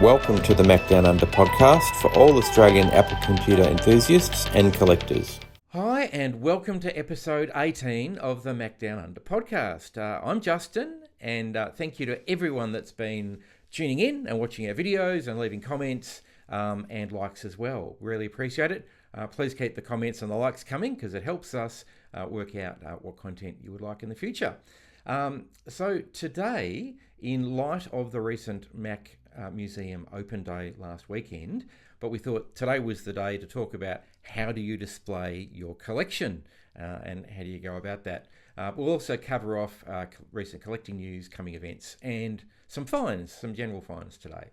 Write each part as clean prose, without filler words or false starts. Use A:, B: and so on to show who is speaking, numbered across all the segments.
A: Welcome to the Macdownunder Podcast for all Australian Apple computer enthusiasts and collectors.
B: Hi, and welcome to episode 18 of the Macdownunder Podcast. I'm Justin, and thank you to everyone that's been tuning in and watching our videos and leaving comments and likes as well. Really appreciate it. Please keep the comments and the likes coming because it helps us work out what content you would like in the future. So today, in light of the recent Mac Museum Open Day last weekend, but we thought today was the day to talk about how do you display your collection and how do you go about that. We'll also cover off recent collecting news, coming events, and some finds, some general finds today.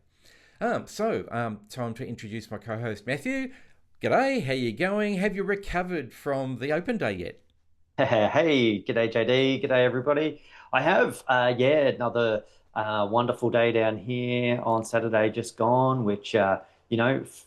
B: Time to introduce my co-host Matthew. G'day, how you going? Have you recovered from the Open Day yet?
C: Hey, g'day JD, g'day everybody. I have, another wonderful day down here on Saturday just gone, which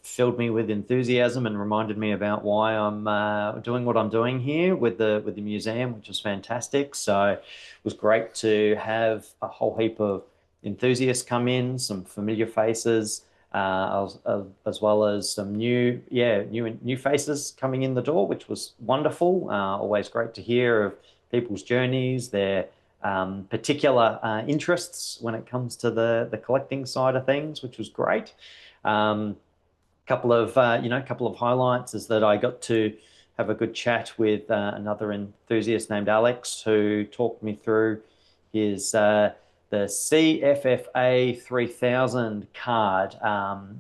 C: filled me with enthusiasm and reminded me about why I'm doing what I'm doing here with the museum, which was fantastic. So it was great to have a whole heap of enthusiasts come in, some familiar faces, as well as some new faces coming in the door, which was wonderful. Always great to hear of people's journeys, their particular interests when it comes to the collecting side of things, which was great. Couple of highlights is that I got to have a good chat with another enthusiast named Alex, who talked me through his the CFFA 3000 card,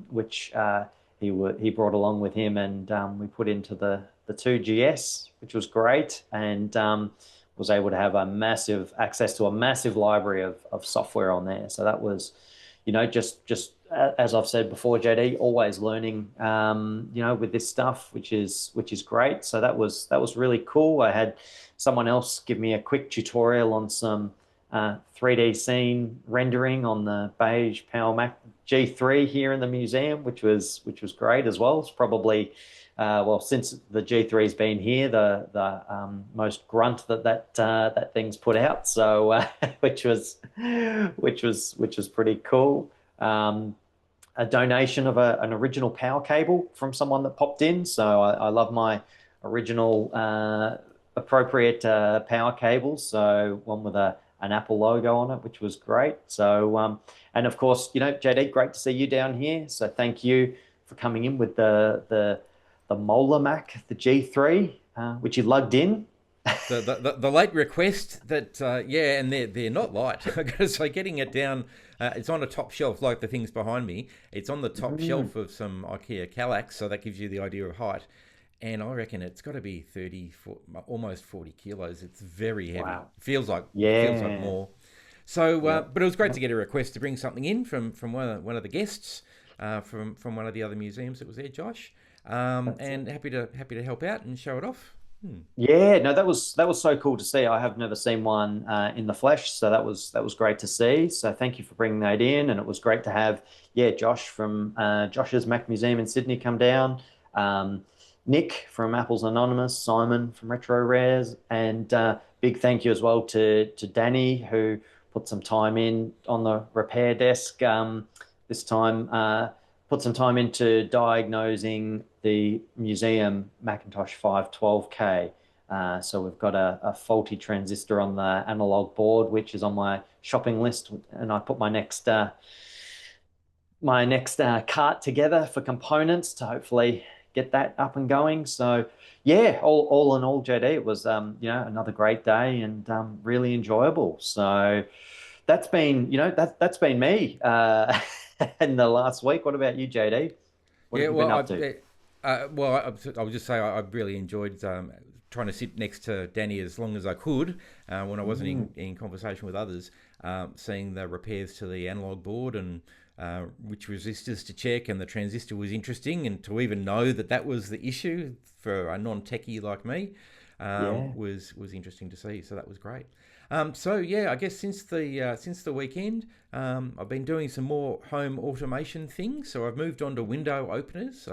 C: which he brought along with him, and we put into the 2GS, which was great, and was able to have access to a massive library of software on there. So that was, just as I've said before, JD, always learning, with this stuff, which is great. So that was really cool. I had someone else give me a quick tutorial on some 3D scene rendering on the beige Power Mac G3 here in the museum, which was great as well. It's probably since the G3's been here, the most grunt that thing's put out. So which was pretty cool. A donation of an original power cable from someone that popped in. So I love my original appropriate power cables. So one with an Apple logo on it, which was great. So and of course, JD, great to see you down here. So thank you for coming in with the Molar Mac, the G3, which you lugged in.
B: The late request that and they're not light. So getting it down, it's on a top shelf like the things behind me. It's on the top shelf of some IKEA Kallax, so that gives you the idea of height. And I reckon it's got to be 30, almost 40 kilos. It's very heavy. Wow. Feels like more. So, but it was great to get a request to bring something in from one of the guests from one of the other museums that was there, Josh. And happy to help out and show it off.
C: Yeah, no, that was so cool to see. I have never seen one in the flesh, so that was great to see. So thank you for bringing that in, and it was great to have Josh from Josh's Mac Museum in Sydney come down. Nick from Apple's Anonymous, Simon from Retro Rares, and big thank you as well to Danny, who put some time in on the repair desk this time. Put some time into diagnosing the museum Macintosh 512K. So we've got a faulty transistor on the analog board, which is on my shopping list, and I put my next cart together for components to hopefully get that up and going. So yeah, all in all, JD, it was another great day and really enjoyable. So that's been that's been me in the last week. What about you, JD? What have you been up to?
B: I would just say I really enjoyed trying to sit next to Danny as long as I could when I wasn't in conversation with others, seeing the repairs to the analog board and which resistors to check, and the transistor was interesting, and to even know that was the issue for a non-techie like me was interesting to see. So that was great. I guess since the weekend, I've been doing some more home automation things. So I've moved on to window openers.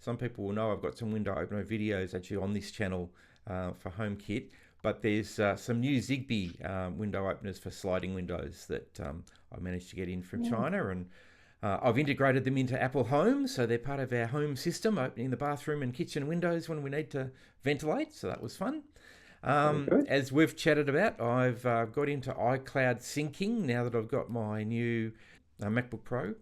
B: Some people will know I've got some window opener videos actually on this channel for HomeKit. But there's some new Zigbee window openers for sliding windows that I managed to get in from China, and I've integrated them into Apple Home, so they're part of our home system, opening the bathroom and kitchen windows when we need to ventilate. So that was fun.
C: Very good.
B: As we've chatted about, I've got into iCloud syncing now that I've got my new MacBook Pro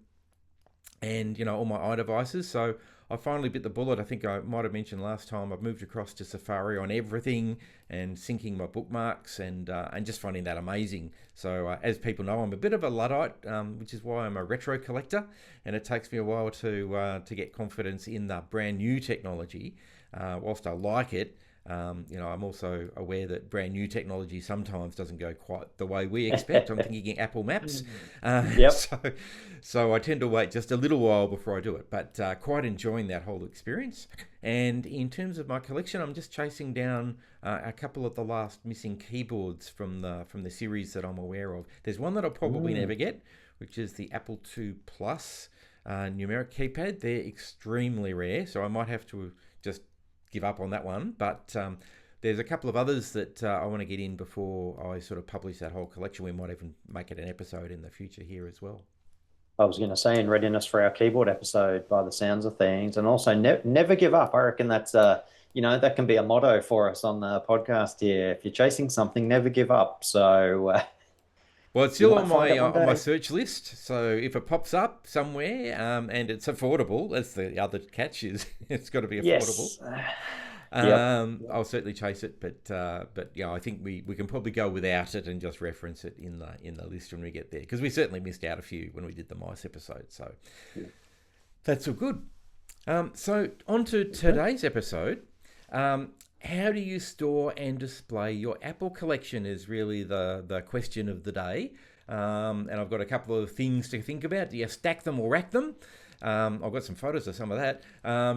B: and, all my iDevices. So I finally bit the bullet. I think I might have mentioned last time I've moved across to Safari on everything and syncing my bookmarks and just finding that amazing. So as people know, I'm a bit of a Luddite, which is why I'm a retro collector, and it takes me a while to get confidence in the brand new technology. Whilst I like it, I'm also aware that brand new technology sometimes doesn't go quite the way we expect. I'm thinking Apple Maps.
C: Yep.
B: So I tend to wait just a little while before I do it, but quite enjoying that whole experience. And in terms of my collection, I'm just chasing down a couple of the last missing keyboards from the series that I'm aware of. There's one that I'll probably never get, which is the Apple II Plus numeric keypad. They're extremely rare, so I might have to just give up on that one, but there's a couple of others that I want to get in before I sort of publish that whole collection. We might even make it an episode in the future here as well.
C: I was going to say, in readiness for our keyboard episode, by the sounds of things, and also never give up. I reckon that's that can be a motto for us on the podcast here. If you're chasing something, never give up. So
B: well, it's still on my search list. So if it pops up somewhere and it's affordable, that's the other catch, is it's got to be affordable.
C: Yes.
B: I'll certainly chase it, but I think we can probably go without it and just reference it in the list when we get there, because we certainly missed out a few when we did the mice episode. So that's all good. So on to today's episode. How do you store and display your Apple collection is really the question of the day. And I've got a couple of things to think about. Do you stack them or rack them? I've got some photos of some of that.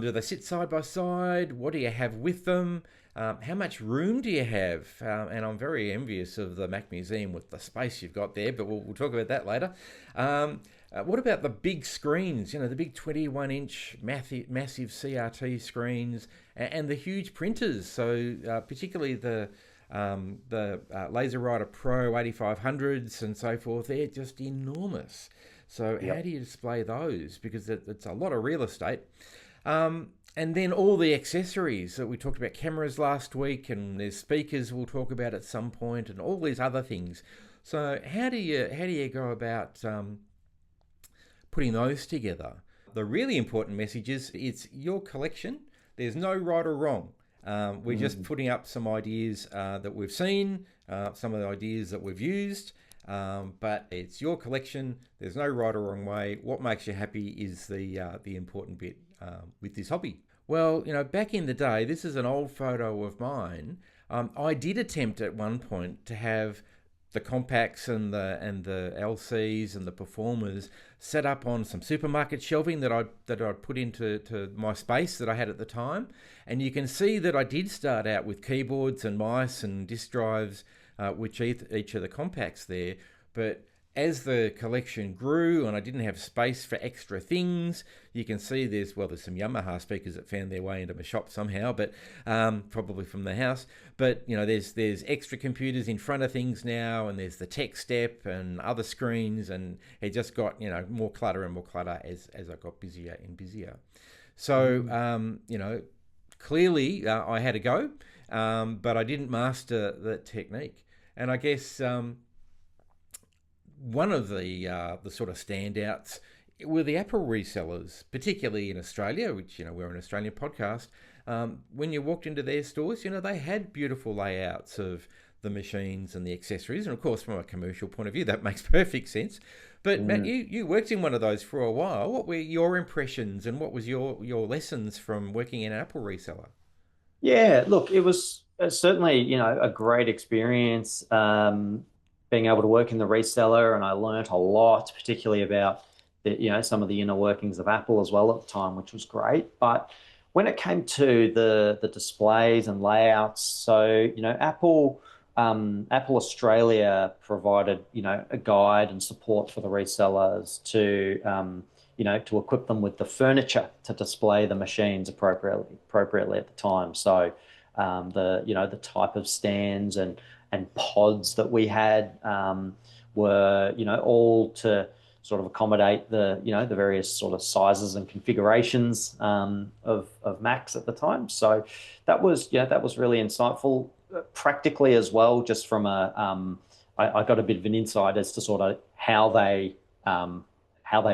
B: Do they sit side by side? What do you have with them? How much room do you have? And I'm very envious of the Mac Museum with the space you've got there, but we'll talk about that later. What about the big screens? The big 21-inch massive CRT screens and the huge printers. So particularly the LaserWriter Pro 8500s and so forth, they're just enormous. So how do you display those? Because it's a lot of real estate. And then all the accessories that we talked about, cameras last week, and there's speakers we'll talk about at some point, and all these other things. So how do you go about putting those together? The really important message is it's your collection. There's no right or wrong. We're just putting up some ideas that we've seen, some of the ideas that we've used, but it's your collection. There's no right or wrong way. What makes you happy is the important bit with this hobby. Well, back in the day, this is an old photo of mine. I did attempt at one point to have the compacts and the LCs and the performers set up on some supermarket shelving that I'd put into my space that I had at the time. And you can see that I did start out with keyboards and mice and disk drives, which each of the compacts there. But as the collection grew and I didn't have space for extra things, you can see there's some Yamaha speakers that found their way into my shop somehow, but probably from the house. But there's extra computers in front of things now, and there's the tech step and other screens, and it just got more clutter and more clutter as I got busier and busier. So clearly I had a go, but I didn't master the technique, and I guess. One of the sort of standouts were the Apple resellers, particularly in Australia, which, we're an Australian podcast. When you walked into their stores, they had beautiful layouts of the machines and the accessories. And of course, from a commercial point of view, that makes perfect sense. But Matt, you worked in one of those for a while. What were your impressions and what was your lessons from working in an Apple reseller?
C: Yeah, look, it was certainly, a great experience. Being able to work in the reseller, and I learnt a lot, particularly about some of the inner workings of Apple as well at the time, which was great. But when it came to the displays and layouts, so Apple Australia provided a guide and support for the resellers to to equip them with the furniture to display the machines appropriately at the time. So the type of stands and pods that we had were all to sort of accommodate the the various sort of sizes and configurations of Macs at the time. So that was that was really insightful, practically as well. Just from I got a bit of an insight as to sort of how they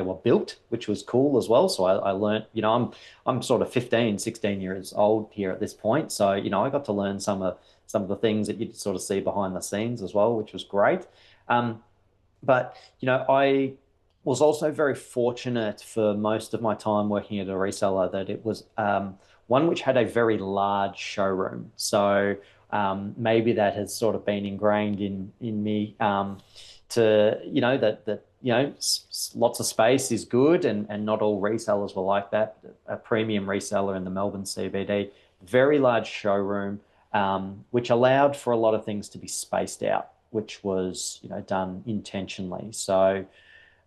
C: were built, which was cool as well. So I learned, I'm sort of 15, 16 years old here at this point. So, I got to learn some of the things that you sort of see behind the scenes as well, which was great. But, I was also very fortunate for most of my time working at a reseller that it was one which had a very large showroom. So maybe that has sort of been ingrained in me to, that lots of space is good, and not all resellers were like that. A premium reseller in the Melbourne CBD, very large showroom, which allowed for a lot of things to be spaced out, which was done intentionally. So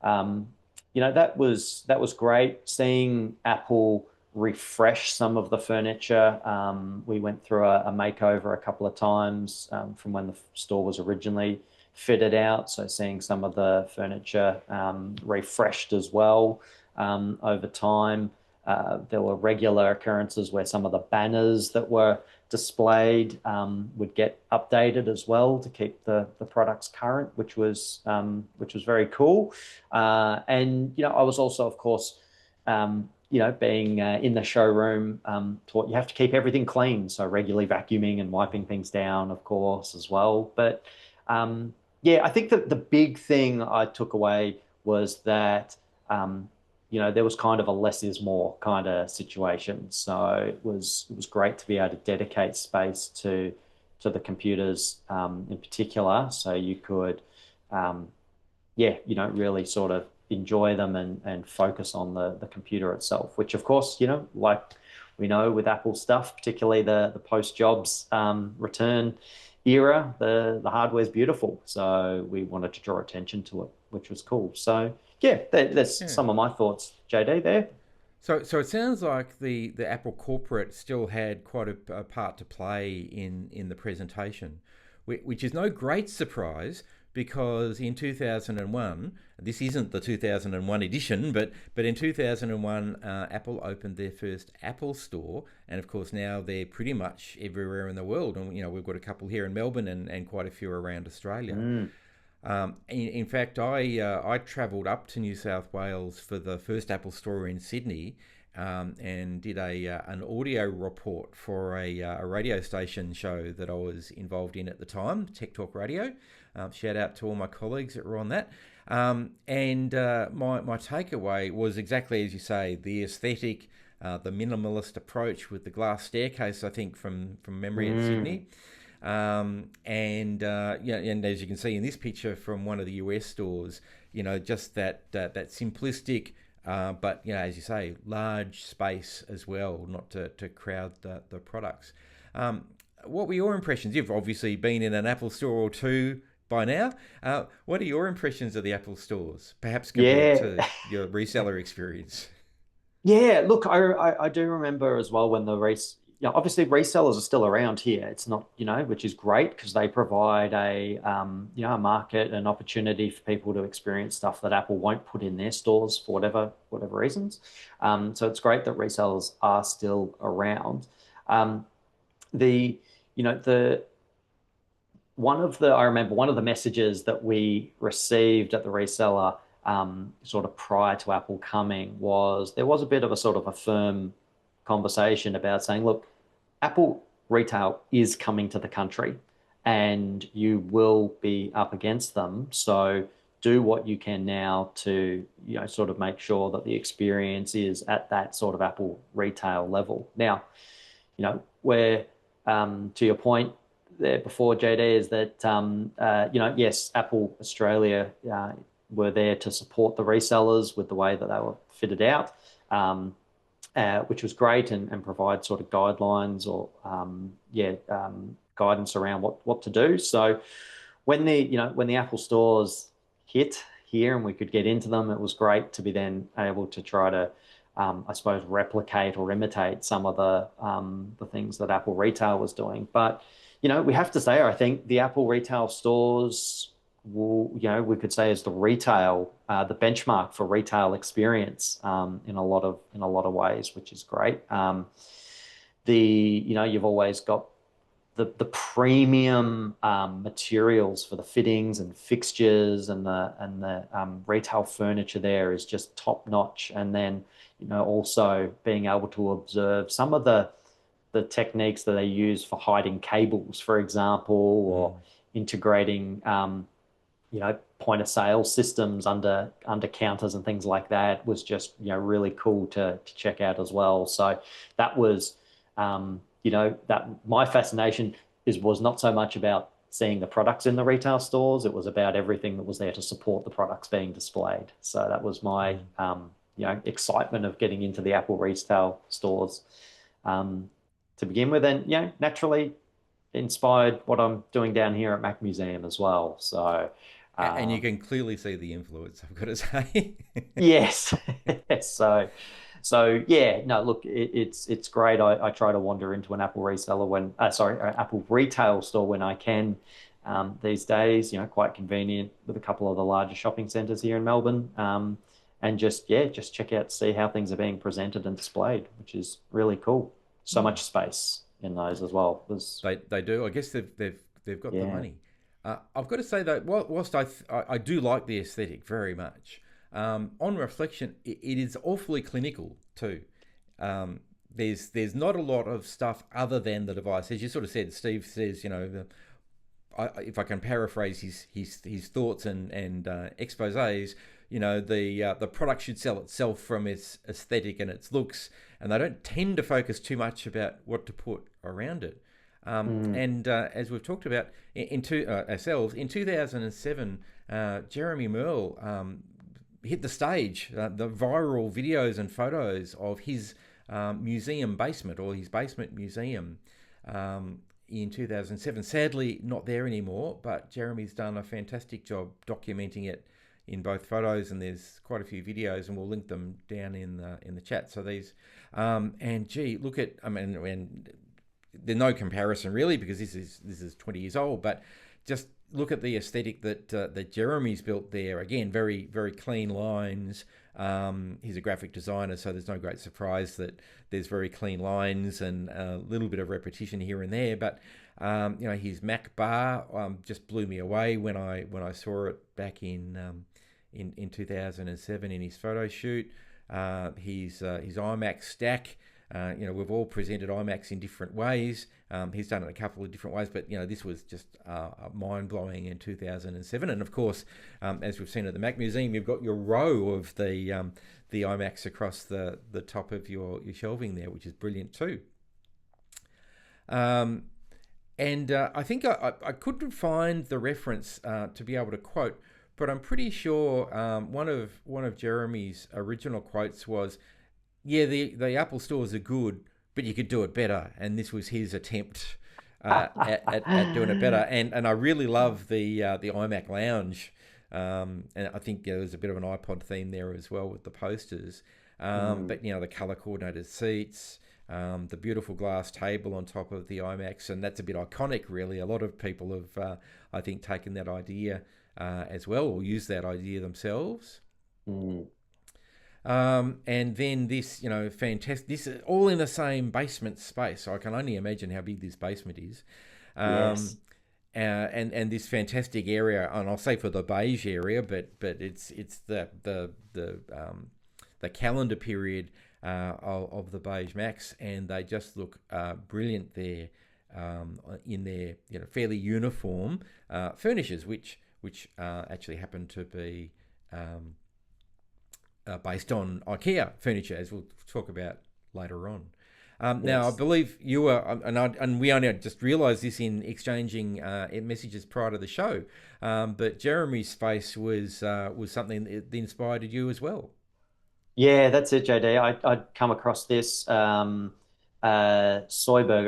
C: that was great. Seeing Apple refresh some of the furniture. We went through a makeover a couple of times from when the store was originally fitted out. So seeing some of the furniture refreshed as well over time. There were regular occurrences where some of the banners that were displayed would get updated as well to keep the products current, which was very cool. And I was also, of course, being in the showroom, taught you have to keep everything clean, so regularly vacuuming and wiping things down, of course, as well. But I think that the big thing I took away was that there was kind of a less is more kind of situation. So it was great to be able to dedicate space to the computers in particular, so you could really sort of enjoy them and focus on the computer itself, which of course, like we know with Apple stuff, particularly the post-Jobs return era, the hardware's beautiful. So we wanted to draw attention to it, which was cool. So there's some of my thoughts, JD, there.
B: So it sounds like the Apple corporate still had quite a part to play in the presentation, which is no great surprise, because in 2001, this isn't the 2001 edition, but in 2001, Apple opened their first Apple store, and of course now they're pretty much everywhere in the world. And we've got a couple here in Melbourne and quite a few around Australia. In fact, I travelled up to New South Wales for the first Apple store in Sydney, and did an audio report for a radio station show that I was involved in at the time, Tech Talk Radio. Shout out to all my colleagues that were on that. And my takeaway was exactly as you say, the aesthetic, the minimalist approach with the glass staircase, I think from memory in Sydney. And as you can see in this picture from one of the US stores, just that simplistic, but as you say, large space as well, not to crowd the products. What were your impressions? You've obviously been in an Apple store or two by now. What are your impressions of the Apple stores, perhaps compared to your reseller experience?
C: Yeah, look, I do remember as well when obviously resellers are still around here. It's not, which is great because they provide a market, an opportunity for people to experience stuff that Apple won't put in their stores for whatever reasons. So it's great that resellers are still around. I remember one of the messages that we received at the reseller sort of prior to Apple coming was there was a bit of a sort of a firm conversation about saying, look, Apple retail is coming to the country and you will be up against them. So do what you can now to, sort of make sure that the experience is at that sort of Apple retail level. Now, where, to your point there before, JD, is that, yes, Apple Australia were there to support the resellers with the way that they were fitted out. Which was great, and provide sort of guidelines or guidance around what to do. So when the Apple stores hit here and we could get into them, it was great to be then able to try to I suppose replicate or imitate some of the things that Apple retail was doing. But we have to say, I think the Apple retail stores we could say is the benchmark for retail experience in a lot of ways, which is great. You've always got the premium materials for the fittings and fixtures, and the retail furniture there is just top notch. And then also being able to observe some of the techniques that they use for hiding cables, for example, or integrating point of sale systems under counters and things like that was just really cool to check out as well. So that was that my fascination was not so much about seeing the products in the retail stores. It was about everything that was there to support the products being displayed. So that was my excitement of getting into the Apple retail stores to begin with, and naturally inspired what I'm doing down here at Mac Museum as well. So
B: and you can clearly see the influence, I've got to say.
C: yes. So yeah, no, look, it's great. I try to wander into an Apple an Apple retail store when I can these days. Quite convenient with a couple of the larger shopping centres here in Melbourne, and just check out, see how things are being presented and displayed, which is really cool. So much space in those as well.
B: They do. I guess they've got the money. I've got to say though, whilst I do like the aesthetic very much. On reflection, it is awfully clinical too. There's not a lot of stuff other than the device. As you sort of said, Steve says, if I can paraphrase his thoughts and exposés, the product should sell itself from its aesthetic and its looks, and they don't tend to focus too much about what to put around it. And as we've talked about ourselves, in 2007, Jeremy Merle hit the stage, the viral videos and photos of his museum basement, or his basement museum, in 2007. Sadly, not there anymore, but Jeremy's done a fantastic job documenting it in both photos, and there's quite a few videos, and we'll link them down in the chat. So these, and gee, look at, and there's no comparison really, because this is 20 years old, but just look at the aesthetic that Jeremy's built there. Again, very, very clean lines. He's a graphic designer, so there's no great surprise that there's very clean lines and a little bit of repetition here and there. But his Mac bar just blew me away when I saw it back in 2007 in his photo shoot. His iMac stack. We've all presented iMacs in different ways. He's done it a couple of different ways, but this was just mind-blowing in 2007. And of course, as we've seen at the Mac Museum, you've got your row of the iMacs across the top of your shelving there, which is brilliant too. And I think I couldn't find the reference to be able to quote, but I'm pretty sure one of Jeremy's original quotes was, "Yeah, the Apple stores are good, but you could do it better." And this was his attempt at doing it better. And I really love the iMac Lounge. And I think there was a bit of an iPod theme there as well with the posters. But the color coordinated seats, the beautiful glass table on top of the iMacs, and that's a bit iconic, really. A lot of people have, I think, taken that idea as well, or used that idea themselves. And then this, fantastic, this is all in the same basement space. So I can only imagine how big this basement is.
C: Yes.
B: And this fantastic area, and I'll say for the beige area, but it's the calendar period of the beige Macs, and they just look brilliant there in their fairly uniform furnitures, which actually happen to be based on IKEA furniture, as we'll talk about later on. Now, I believe you were, and we only just realised this in exchanging messages prior to the show, but Jeremy's space was something that inspired you as well.
C: Yeah, that's it, JD. I'd come across this Soyburger,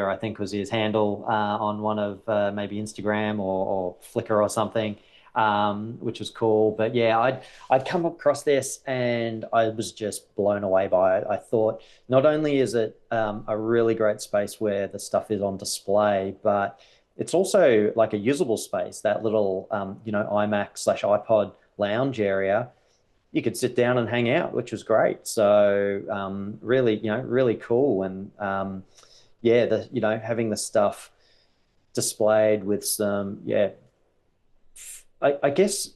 C: I think was his handle, on one of maybe Instagram or Flickr or something, which was cool. But yeah, I'd come across this and I was just blown away by it. I thought not only is it a really great space where the stuff is on display, but it's also like a usable space, that little, iMac slash iPod lounge area. You could sit down and hang out, which was great. So really, really cool. And yeah, having the stuff displayed with some, I guess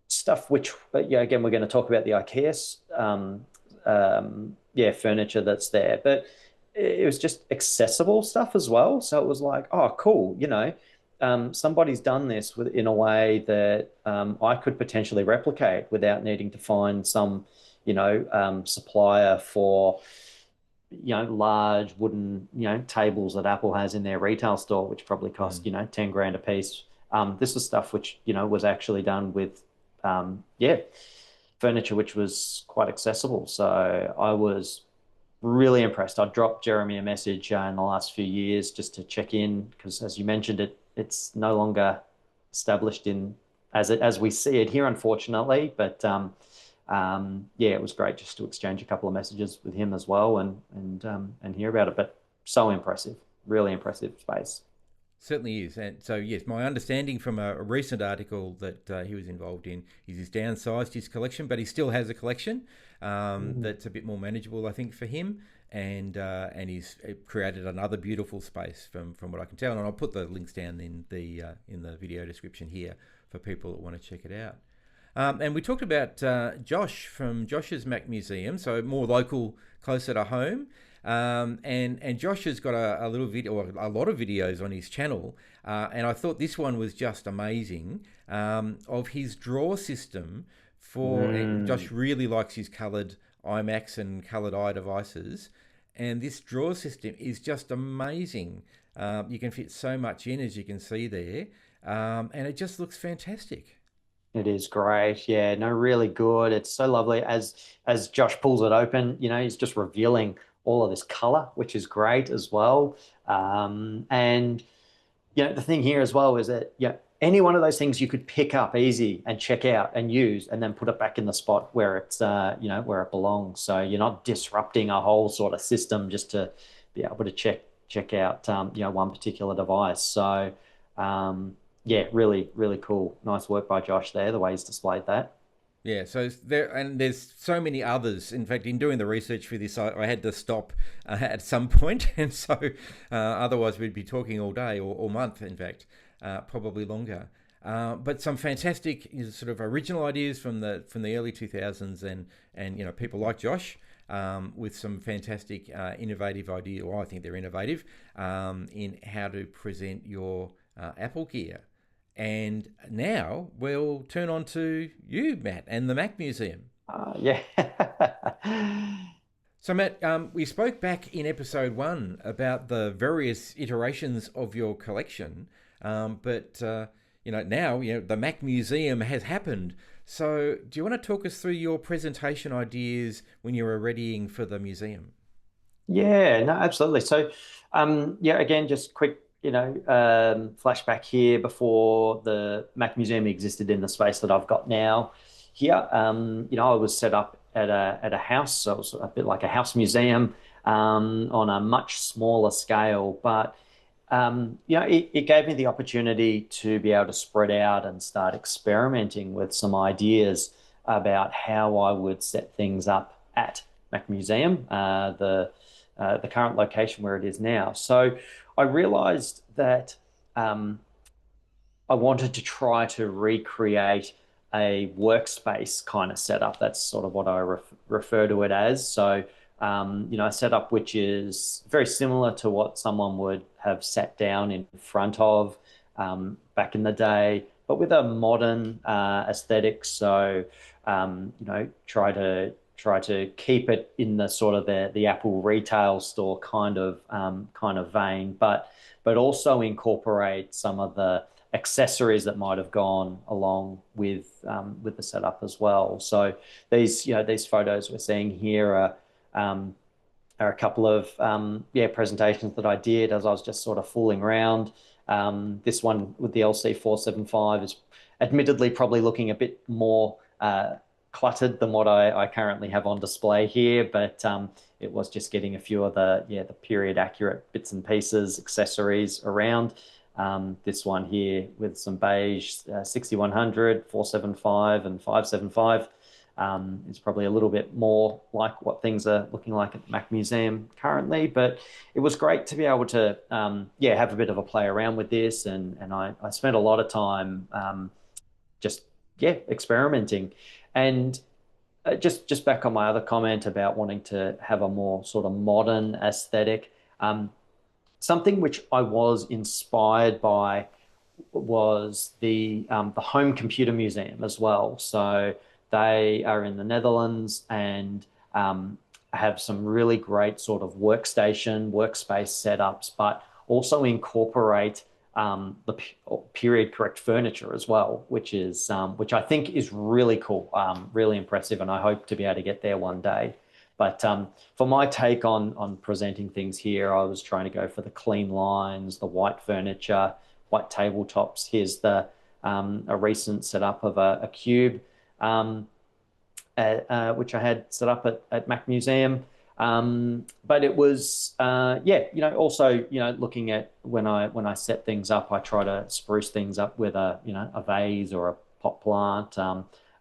C: stuff which, yeah, again, we're going to talk about the IKEA, furniture that's there, but it was just accessible stuff as well. So it was like, oh, cool, somebody's done this in a way that I could potentially replicate without needing to find some, supplier for, large wooden, tables that Apple has in their retail store, which probably cost, 10 grand a piece. This is stuff which, was actually done with, furniture, which was quite accessible. So I was really impressed. I dropped Jeremy a message in the last few years just to check in because, as you mentioned, it's no longer established in as we see it here, unfortunately. But it was great just to exchange a couple of messages with him as well and hear about it. But so impressive, really impressive space.
B: Certainly is. And so, yes, my understanding from a recent article that he was involved in is he's downsized his collection, but he still has a collection that's a bit more manageable, I think, for him. And he's created another beautiful space from what I can tell. And I'll put the links down in the video description here for people that want to check it out. And we talked about Josh from Josh's Mac Museum, so more local, closer to home. And Josh has got a little video, or a lot of videos on his channel, and I thought this one was just amazing, of his drawer system for, Josh really likes his coloured iMacs and coloured iDevices, and this drawer system is just amazing. You can fit so much in, as you can see there, and it just looks fantastic.
C: It is great. Yeah, no, really good. It's so lovely. As Josh pulls it open, he's just revealing all of this color, which is great as well. And the thing here as well is that any one of those things you could pick up easy and check out and use, and then put it back in the spot where it's where it belongs. So you're not disrupting a whole sort of system just to be able to check out one particular device. So really, really cool. Nice work by Josh there, the way he's displayed that.
B: Yeah, so there's so many others. In fact, in doing the research for this, I had to stop at some point, and so otherwise we'd be talking all day or month, in fact, probably longer. But some fantastic sort of original ideas from the early 2000s, and people like Josh with some fantastic innovative ideas. Well, I think they're innovative in how to present your Apple gear. And now we'll turn on to you, Matt, and the Mac Museum.
C: Yeah.
B: So, Matt, we spoke back in episode 1 about the various iterations of your collection, but now the Mac Museum has happened. So, do you want to talk us through your presentation ideas when you were readying for the museum?
C: Yeah, no, absolutely. So, again, just quick flashback here before the Mac Museum existed in the space that I've got now here. I was set up at a house, so it was a bit like a house museum on a much smaller scale. But it gave me the opportunity to be able to spread out and start experimenting with some ideas about how I would set things up at Mac Museum, the current location where it is now. So I realized that I wanted to try to recreate a workspace kind of setup. That's sort of what I refer to it as. So, a setup which is very similar to what someone would have sat down in front of back in the day, but with a modern aesthetic. So, try to keep it in the sort of the Apple retail store kind of vein, but also incorporate some of the accessories that might have gone along with the setup as well. So these photos we're seeing here are a couple of presentations that I did as I was just sort of fooling around. This one with the LC475 is admittedly probably looking a bit more cluttered than what I currently have on display here, but it was just getting a few of the period accurate bits and pieces, accessories around. This one here with some beige 6100, 475, and 575. It's probably a little bit more like what things are looking like at the Mac Museum currently, but it was great to be able to have a bit of a play around with this, and I spent a lot of time just experimenting. And just back on my other comment about wanting to have a more sort of modern aesthetic, something which I was inspired by was the Home Computer Museum as well. So they are in the Netherlands and have some really great sort of workspace setups, but also incorporate the period correct furniture as well, which I think is really cool, really impressive, and I hope to be able to get there one day. But for my take on presenting things here, I was trying to go for the clean lines, the white furniture, white tabletops. Here's a recent setup of a cube, which I had set up at Mac Museum. But it was, also, looking at when I set things up, I try to spruce things up with a vase or a pot plant,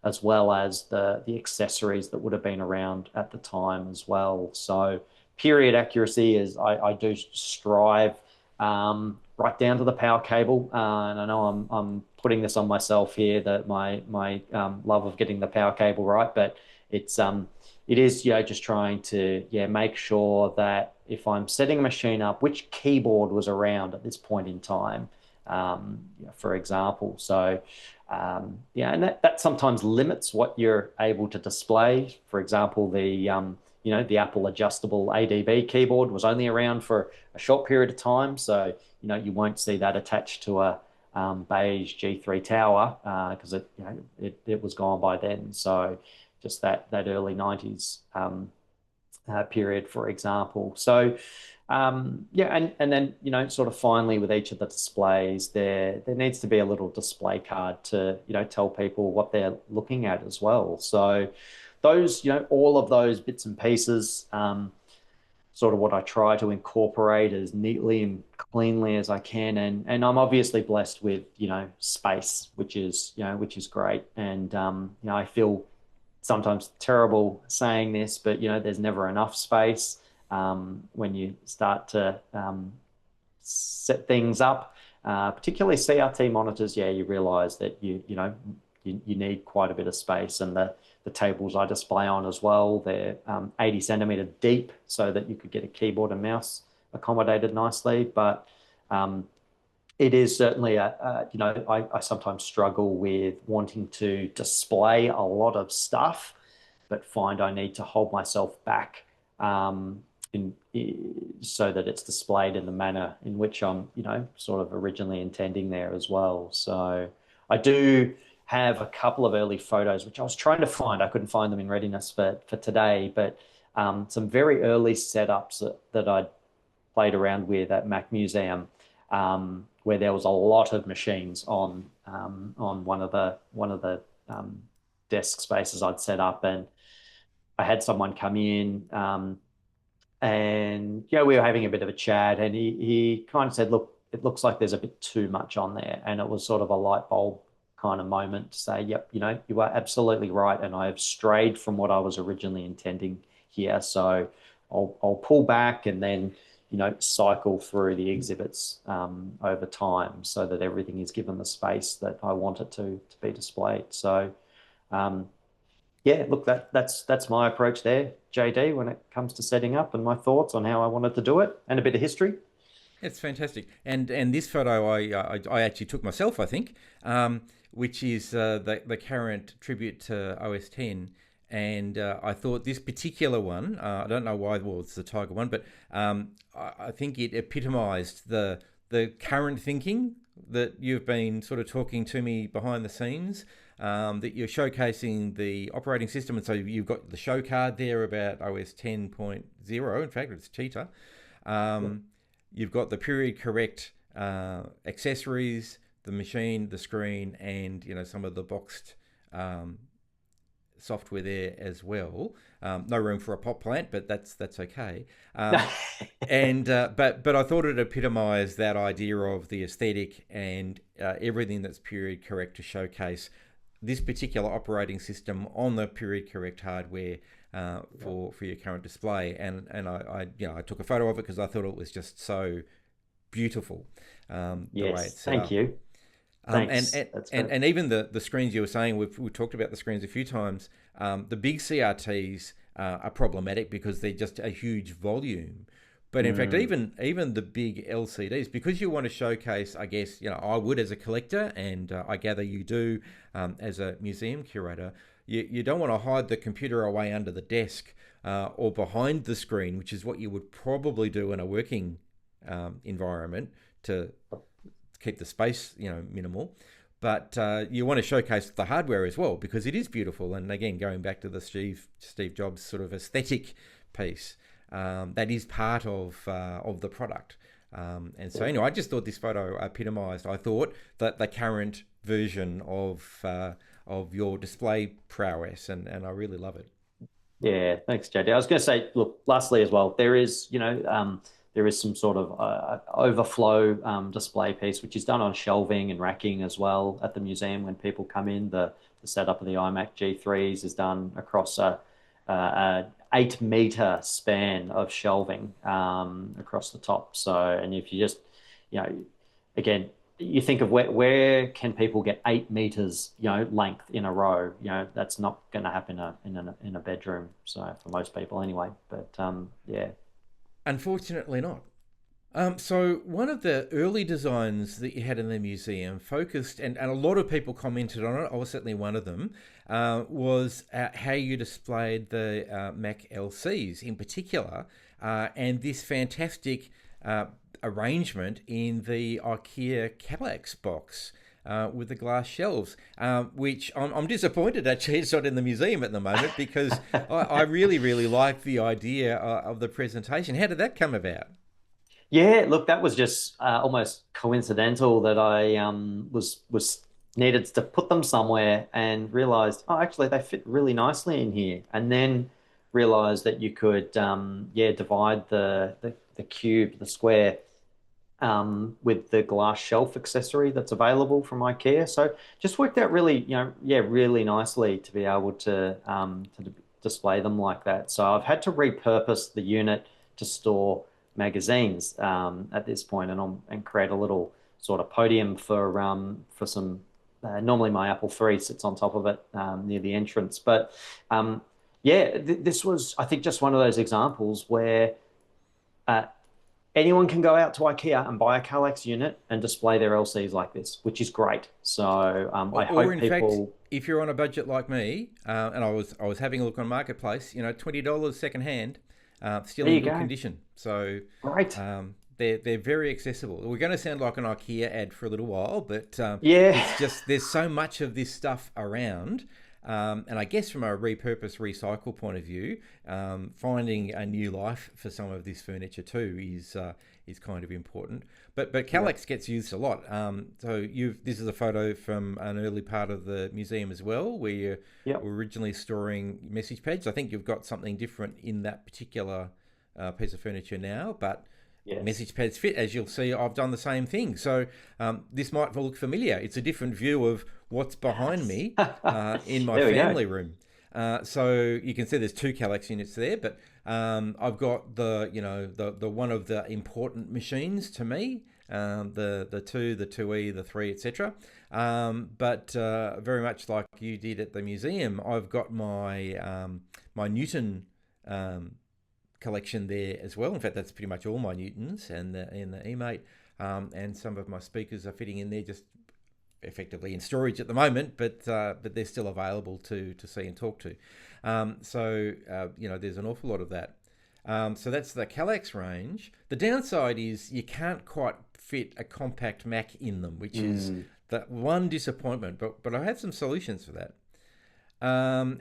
C: as well as the accessories that would have been around at the time as well. So period accuracy is, I do strive right down to the power cable. And I know I'm putting this on myself here, that my love of getting the power cable right, but it is just trying to make sure that if I'm setting a machine up, which keyboard was around at this point in time, for example. So and that sometimes limits what you're able to display. For example, the Apple adjustable ADB keyboard was only around for a short period of time, so you won't see that attached to a beige G3 tower because it was gone by then. So just that early 90s period, for example. So and then sort of finally with each of the displays, there needs to be a little display card to tell people what they're looking at as well. So those all of those bits and pieces, sort of what I try to incorporate as neatly and cleanly as I can, and I'm obviously blessed with space, which is great, and I feel sometimes terrible saying this, but there's never enough space. When you start to set things up, particularly CRT monitors, you realize that you need quite a bit of space. And the tables I display on as well, they're 80 centimeter deep so that you could get a keyboard and mouse accommodated nicely. But it is certainly I sometimes struggle with wanting to display a lot of stuff, but find I need to hold myself back so that it's displayed in the manner in which I'm, sort of originally intending there as well. So I do have a couple of early photos, which I was trying to find. I couldn't find them in readiness for today, but some very early setups that I played around with at Mac Museum, where there was a lot of machines on one of the desk spaces I'd set up, and I had someone come in, and we were having a bit of a chat, and he kind of said, "Look, it looks like there's a bit too much on there," and it was sort of a light bulb kind of moment to say, "Yep, you are absolutely right, and I have strayed from what I was originally intending here. So I'll pull back and then." Cycle through the exhibits over time so that everything is given the space that I want it to be displayed. So, look, that's my approach there, JD, when it comes to setting up, and my thoughts on how I wanted to do it, and a bit of history.
B: It's fantastic, and this photo I actually took myself, I think, which is the current tribute to OS 10. And I thought this particular one, I don't know why, well, it's the Tiger one, but I think it epitomised the current thinking that you've been sort of talking to me behind the scenes, that you're showcasing the operating system. And so you've got the show card there about OS 10.0. In fact, it's Cheetah. You've got the period correct accessories, the machine, the screen, and some of the boxed software there as well. No room for a pot plant, but that's okay. But I thought it epitomised that idea of the aesthetic and everything that's period correct to showcase this particular operating system on the period correct hardware for your current display. And I took a photo of it because I thought it was just so beautiful. The way it's set
C: thank
B: up.
C: you. Thanks.
B: And even the screens you were saying, we've talked about the screens a few times. The big CRTs are problematic because they're just a huge volume. But in fact, even the big LCDs, because you want to showcase, I guess, I would as a collector, and I gather you do as a museum curator, you don't want to hide the computer away under the desk or behind the screen, which is what you would probably do in a working environment to keep the space, minimal. But you want to showcase the hardware as well, because it is beautiful. And again, going back to the Steve Jobs sort of aesthetic piece, that is part of the product. And so anyway, I just thought this photo epitomised, I thought, that the current version of your display prowess, and I really love it.
C: Yeah, thanks, JD. I was going to say, look, lastly as well, there is some sort of overflow display piece, which is done on shelving and racking as well at the museum when people come in. The setup of the iMac G3s is done across a 8-meter span of shelving across the top. So, and if you just, again, you think of where can people get 8 meters, length in a row? That's not going to happen in a bedroom. So for most people anyway. But yeah.
B: Unfortunately not. So one of the early designs that you had in the museum focused, and a lot of people commented on it, I was certainly one of them, was how you displayed the Mac LCs in particular, and this fantastic arrangement in the IKEA Kallax box with the glass shelves, which I'm disappointed actually it's not in the museum at the moment, because I really, really like the idea of the presentation. How did that come about?
C: Yeah, look, that was just almost coincidental that I was needed to put them somewhere and realized, oh, actually they fit really nicely in here, and then realized that you could divide the cube, the square, with the glass shelf accessory that's available from IKEA. So just worked out really, really nicely to be able to display them like that. So I've had to repurpose the unit to store magazines at this point, and create a little sort of podium for some. Normally my Apple III sits on top of it near the entrance, but this was, I think, just one of those examples where anyone can go out to IKEA and buy a Kallax unit and display their LCs like this, which is great. So I hope
B: in
C: people.
B: Fact, if you're on a budget like me, and I was having a look on Marketplace, $20 secondhand, still in good condition. So
C: right.
B: They're very accessible. We're going to sound like an IKEA ad for a little while, but it's just there's so much of this stuff around. And I guess from a repurpose, recycle point of view, finding a new life for some of this furniture too is kind of important. But Kallax gets used a lot. So this is a photo from an early part of the museum as well, where you were originally storing message pads. I think you've got something different in that particular piece of furniture now, but message pads fit. As you'll see, I've done the same thing. So this might look familiar. It's a different view of what's behind me in my family room. So you can see there's 2 Kallax units there, but I've got the one of the important machines to me, the 2, the 2E, the 3, etc. But very much like you did at the museum, I've got my my Newton collection there as well. In fact, that's pretty much all my Newtons and the eMate, and some of my speakers are fitting in there, just effectively in storage at the moment, but they're still available to see and talk to. So there's an awful lot of that. So that's the Kallax range. The downside is you can't quite fit a compact Mac in them, which is the one disappointment. But I have some solutions for that.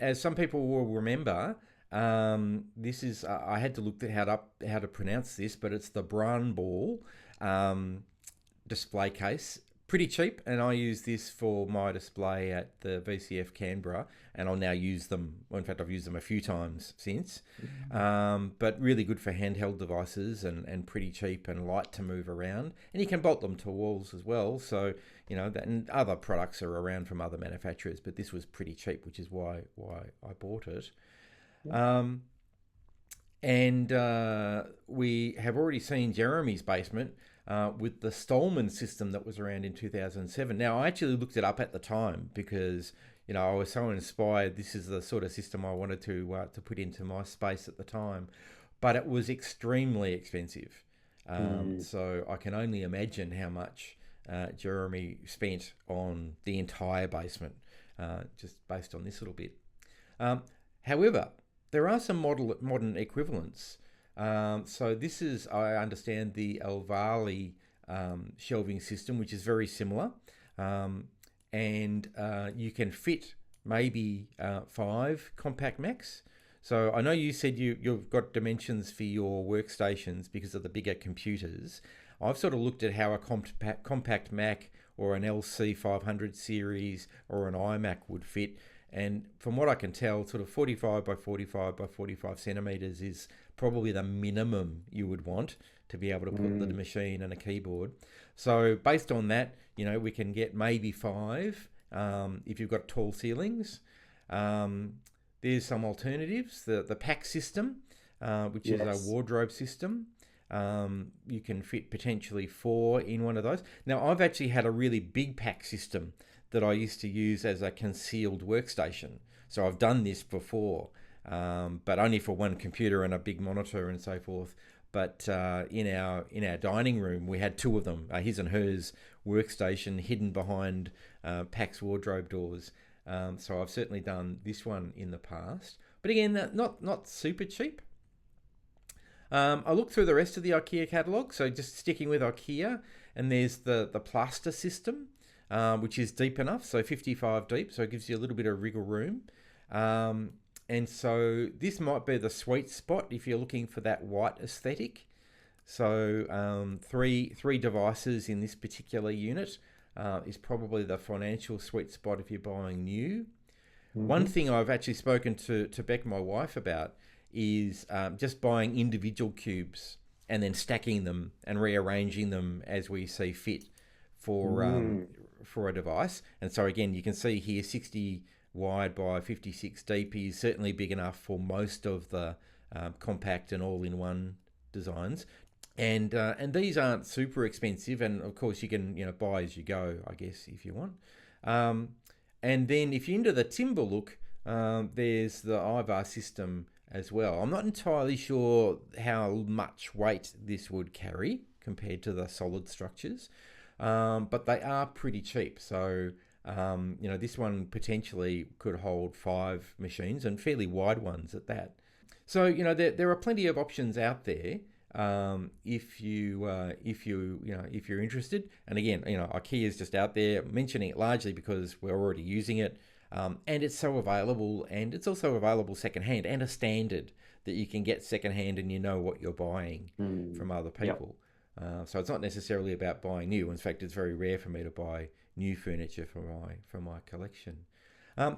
B: As some people will remember, this is I had to look at how to pronounce this, but it's the Brunball display case pretty cheap, and I use this for my display at the VCF Canberra, and I'll now use them. Well, in fact, I've used them a few times since. But really good for handheld devices, and pretty cheap and light to move around. And you can bolt them to walls as well. So, that, and other products are around from other manufacturers, but this was pretty cheap, which is why I bought it. And we have already seen Jeremy's basement with the Stolman system that was around in 2007. Now, I actually looked it up at the time because, I was so inspired. This is the sort of system I wanted to put into my space at the time. But it was extremely expensive. So I can only imagine how much Jeremy spent on the entire basement, just based on this little bit. However, there are some modern equivalents. So this is, I understand, the Alvali shelving system, which is very similar. And you can fit maybe 5 compact Macs. So I know you said you've got dimensions for your workstations because of the bigger computers. I've sort of looked at how a compact Mac or an LC500 series or an iMac would fit. And from what I can tell, sort of 45 by 45 by 45 centimeters is probably the minimum you would want to be able to put the machine and a keyboard. So based on that, we can get maybe 5 if you've got tall ceilings. There's some alternatives. The pack system, which is a wardrobe system. You can fit potentially 4 in one of those. Now, I've actually had a really big pack system that I used to use as a concealed workstation. So I've done this before, but only for one computer and a big monitor and so forth. But in our dining room, we had 2 of them, his and hers workstation hidden behind Pack's wardrobe doors. So I've certainly done this one in the past. But again, not super cheap. I looked through the rest of the IKEA catalogue, so just sticking with IKEA, and there's the plaster system, which is deep enough, so 55 deep, so it gives you a little bit of wriggle room. And so this might be the sweet spot if you're looking for that white aesthetic. So 3 devices in this particular unit is probably the financial sweet spot if you're buying new. One thing I've actually spoken to Beck, my wife, about is just buying individual cubes and then stacking them and rearranging them as we see fit for a device. And so again, you can see here 60 wide by 56 deep is certainly big enough for most of the compact and all-in-one designs. And these aren't super expensive, and of course you can buy as you go, I guess, if you want. And then if you're into the timber look, there's the IVAR system as well. I'm not entirely sure how much weight this would carry compared to the solid structures, but they are pretty cheap. So this one potentially could hold 5 machines, and fairly wide ones at that. So there are plenty of options out there if you're interested. And again, IKEA is just out there. I'm mentioning it largely because we're already using it. And it's so available, and it's also available secondhand and a standard that you can get secondhand, and what you're buying from other people. So it's not necessarily about buying new. In fact, it's very rare for me to buy new furniture for my collection.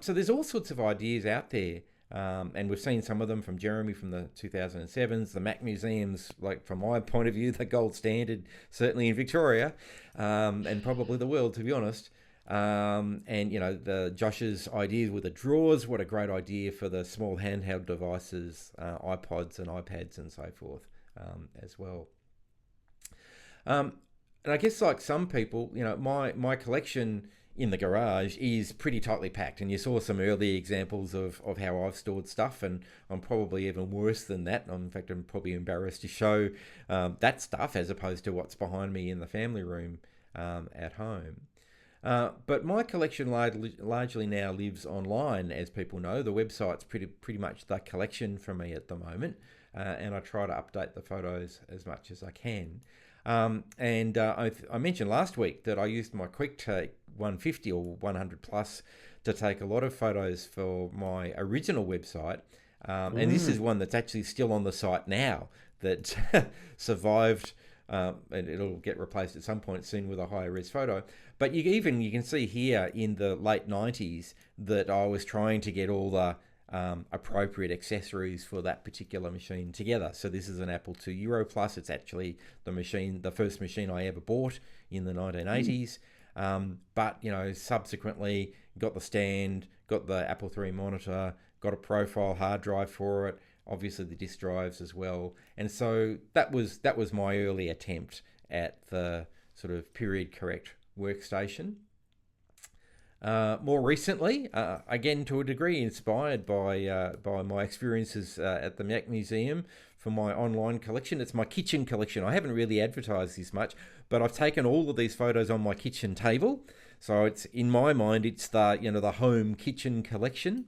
B: So there's all sorts of ideas out there, and we've seen some of them from Jeremy from the 2007s, the Mac Museums, like from my point of view, the gold standard, certainly in Victoria, and probably the world, to be honest. And the Josh's ideas with the drawers, what a great idea for the small handheld devices, iPods and iPads and so forth, as well. And I guess like some people, my collection in the garage is pretty tightly packed, and you saw some early examples of how I've stored stuff, and I'm probably even worse than that. In fact, I'm probably embarrassed to show that stuff as opposed to what's behind me in the family room at home. But my collection largely now lives online, as people know. The website's pretty much the collection for me at the moment, and I try to update the photos as much as I can. I mentioned last week that I used my QuickTake 150 or 100 Plus to take a lot of photos for my original website. And this is one that's actually still on the site now that survived, and it'll get replaced at some point soon with a higher res photo. But you can see here in the late 90s that I was trying to get all the appropriate accessories for that particular machine together. So this is an Apple II Euro Plus. It's actually the first machine I ever bought in the 1980s. But subsequently got the stand, got the Apple III monitor, got a profile hard drive for it, obviously the disk drives as well. And so that was my early attempt at the sort of period correct workstation. More recently, again to a degree inspired by my experiences at the Mac Museum for my online collection. It's my kitchen collection. I haven't really advertised this much, but I've taken all of these photos on my kitchen table. So it's, in my mind, it's the home kitchen collection.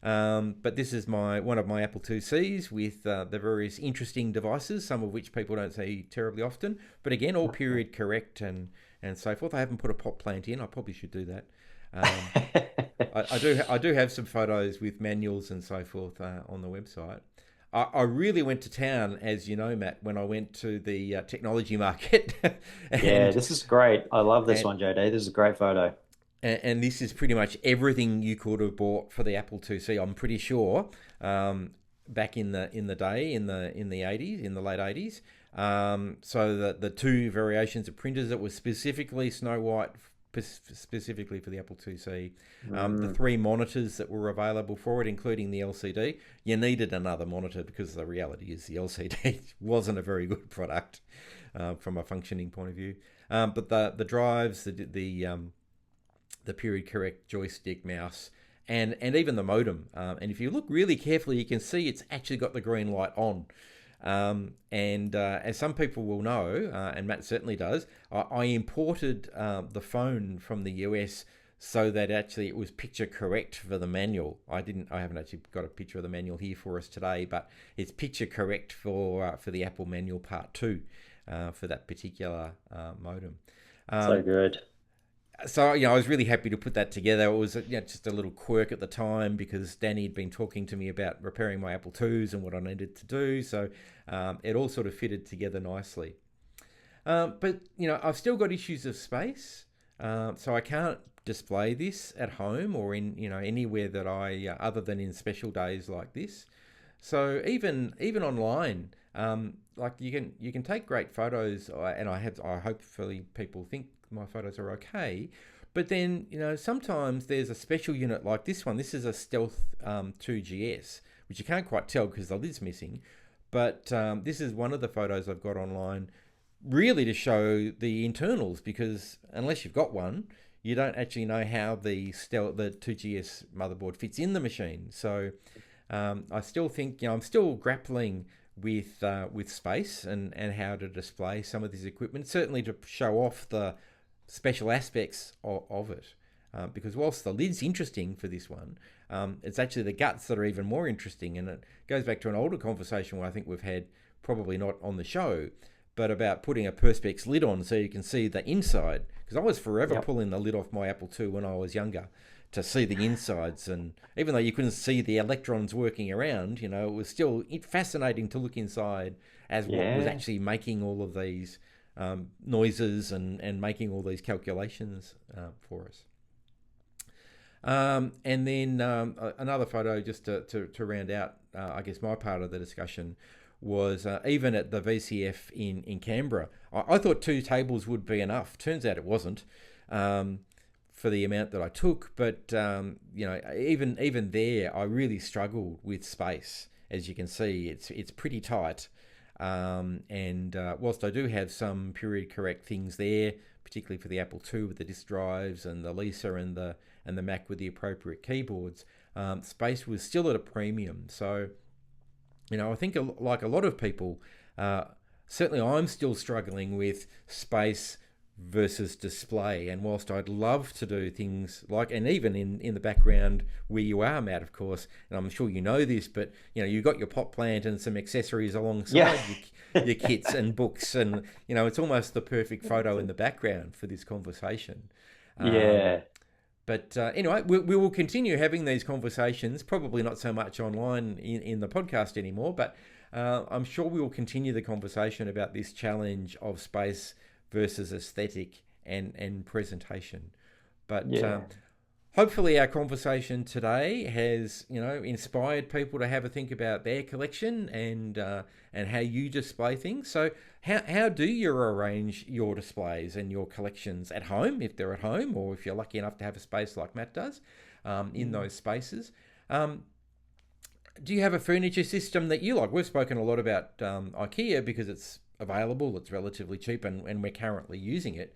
B: But this is one of my Apple IIcs with the various interesting devices, some of which people don't see terribly often. But again, all period correct and so forth. I haven't put a pot plant in. I probably should do that. I do have some photos with manuals and so forth on the website. I really went to town, as you know, Matt, when I went to the technology market.
C: Yeah, this is great. I love this one, JD. This is a great photo.
B: And this is pretty much everything you could have bought for the Apple IIc. I'm pretty sure back in the day in the 80s, in the late 80s. So the two variations of printers that were specifically Snow White, specifically for the Apple IIc, the three monitors that were available for it, including the LCD. You needed another monitor because the reality is the LCD wasn't a very good product from a functioning point of view. But the drives, the period correct joystick, mouse, and even the modem. And if you look really carefully, you can see it's actually got the green light on. And as some people will know, and Matt certainly does, I imported the phone from the US so that actually it was picture correct for the manual. I haven't actually got a picture of the manual here for us today, but it's picture correct for the Apple manual part 2 for that particular modem.
C: So good.
B: So, I was really happy to put that together. It was just a little quirk at the time because Danny had been talking to me about repairing my Apple IIs and what I needed to do. So it all sort of fitted together nicely. But, I've still got issues of space. So I can't display this at home or in, anywhere that other than in special days like this. So even online, like you can take great photos, and I hopefully people think my photos are okay, but then sometimes there's a special unit like this one. This is a Stealth 2GS, which you can't quite tell because the lid's missing, but this is one of the photos I've got online really to show the internals, because unless you've got one, you don't actually know how the 2GS motherboard fits in the machine. So I still think I'm still grappling with space and how to display some of this equipment, certainly to show off the special aspects of it, because whilst the lid's interesting for this one, it's actually the guts that are even more interesting. And it goes back to an older conversation where I think we've had, probably not on the show, but about putting a Perspex lid on so you can see the inside, because I was forever pulling the lid off my Apple II when I was younger to see the insides, and even though you couldn't see the electrons working around, it was still fascinating to look inside as what was actually making all of these noises and making all these calculations for us. And then another photo, just to round out, I guess, my part of the discussion, was even at the VCF in Canberra. I thought 2 tables would be enough. Turns out it wasn't for the amount that I took. But, even there, I really struggled with space. As you can see, it's pretty tight. And whilst I do have some period correct things there, particularly for the Apple II with the disk drives and the Lisa and the Mac with the appropriate keyboards, space was still at a premium. So, I think like a lot of people, certainly I'm still struggling with space versus display. And whilst I'd love to do things like, and even in the background where you are, Matt, of course, and I'm sure you know this, but you've got your pot plant and some accessories alongside your kits and books, and it's almost the perfect photo in the background for this conversation. But anyway, we will continue having these conversations, probably not so much online in the podcast anymore, but I'm sure we will continue the conversation about this challenge of space versus aesthetic and presentation. But
C: Yeah.
B: hopefully our conversation today has, inspired people to have a think about their collection and how you display things. So how do you arrange your displays and your collections at home, if they're at home, or if you're lucky enough to have a space like Matt does, in those spaces? Do you have a furniture system that you like? We've spoken a lot about IKEA because it's available, it's relatively cheap, and we're currently using it